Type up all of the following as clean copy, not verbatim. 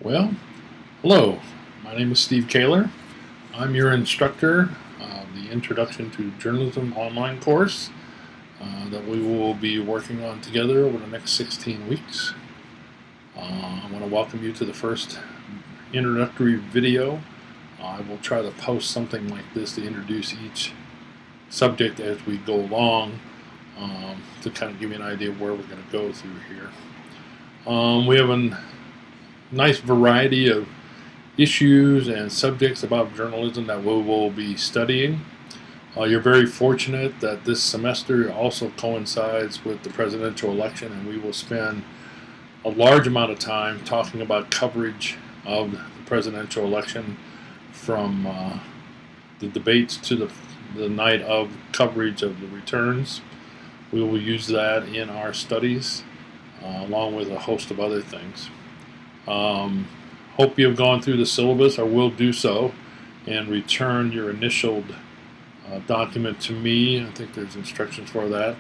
Well, hello. My name is Steve Kaler. I'm your instructor of the Introduction to Journalism online course that we will be working on together over the next 16 weeks. I want to welcome you to the first introductory video. I will try to post something like this to introduce each subject as we go along to kind of give you an idea of where we're going to go through here. We have a nice variety of issues and subjects about journalism that we will be studying. You're very fortunate that this semester also coincides with the presidential election, and we will spend a large amount of time talking about coverage of the presidential election, from the debates to the night of coverage of the returns. We will use that in our studies along with a host of other things. Hope you've gone through the syllabus, or will do so, and return your initialed document to me. I think there's instructions for that.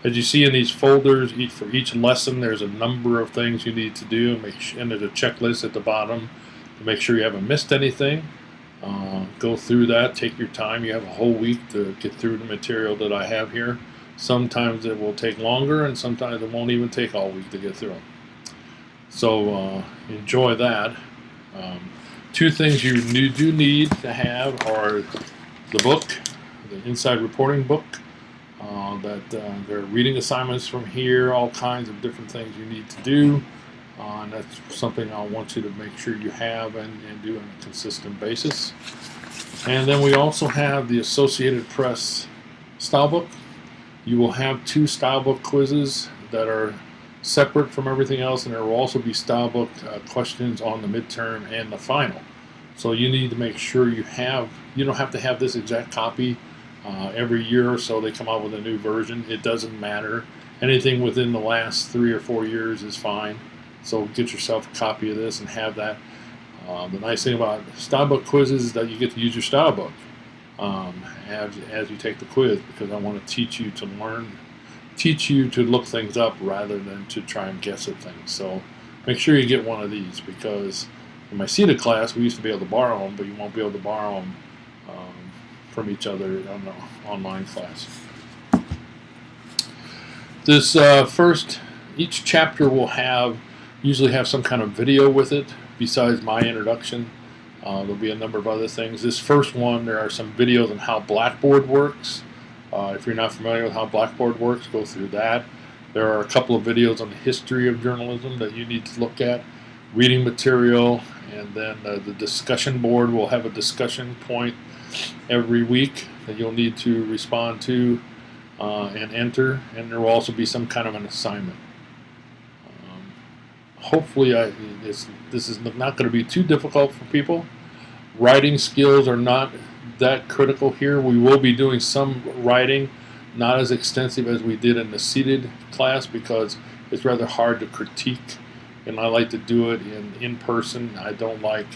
As you see in these folders, for each lesson, there's a number of things you need to do, and there's a checklist at the bottom to make sure you haven't missed anything. Go through that, take your time. You have a whole week to get through the material that I have here. Sometimes it will take longer, and sometimes it won't even take all week to get through them. So enjoy that. Two things you do need to have are the book, the Inside Reporting book. There are reading assignments from here, all kinds of different things you need to do. And that's something I want you to make sure you have and do on a consistent basis. And then we also have the Associated Press style book. You will have two style book quizzes that are separate from everything else, and there will also be style book questions on the midterm and the final. So you need to make sure you don't have to have this exact copy every year or so. They come out with a new version. It doesn't matter. Anything within the last 3 or 4 years is fine. So get yourself a copy of this and have that. The nice thing about style book quizzes is that you get to use your style book as you take the quiz, because I want to teach you to look things up rather than to try and guess at things. So make sure you get one of these, because in my CETA class we used to be able to borrow them, but you won't be able to borrow them from each other on the online class. This each chapter will usually have some kind of video with it besides my introduction. There'll be a number of other things. This first one, there are some videos on how Blackboard works. If you're not familiar with how Blackboard works, go through that. There are a couple of videos on the history of journalism that you need to look at, reading material, and then the discussion board will have a discussion point every week that you'll need to respond to and enter, and there will also be some kind of an assignment. Hopefully this is not going to be too difficult for people. Writing skills are not that critical here. We will be doing some writing, not as extensive as we did in the seated class, because it's rather hard to critique, and I like to do it in person. I don't like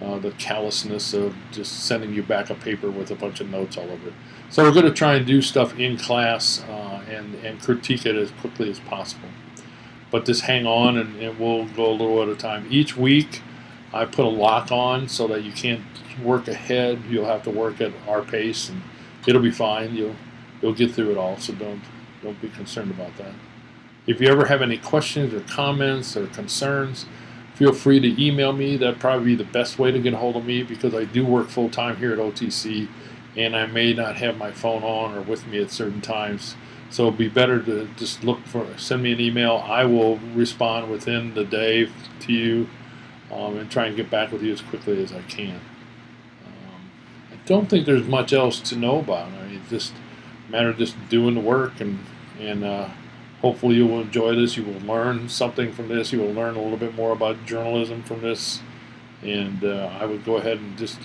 the callousness of just sending you back a paper with a bunch of notes all over it. So we're going to try and do stuff in class and critique it as quickly as possible. But just hang on, and we'll go a little at a time. Each week I put a lock on so that you can't work ahead. You'll have to work at our pace, and it'll be fine. You'll get through it all, so don't be concerned about that. If you ever have any questions or comments or concerns, feel free to email me. That'd probably be the best way to get a hold of me, because I do work full-time here at OTC, and I may not have my phone on or with me at certain times. So it'd be better to just send me an email. I will respond within the day to you and try and get back with you as quickly as I can. I don't think there's much else to know about. I mean, it's just a matter of just doing the work, and hopefully you will enjoy this. You will learn something from this. You will learn a little bit more about journalism from this. And I would go ahead and just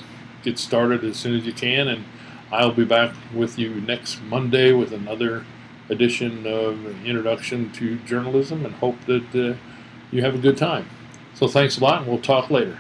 get started as soon as you can. And I'll be back with you next Monday with another edition of Introduction to Journalism, and hope that you have a good time. So thanks a lot, and we'll talk later.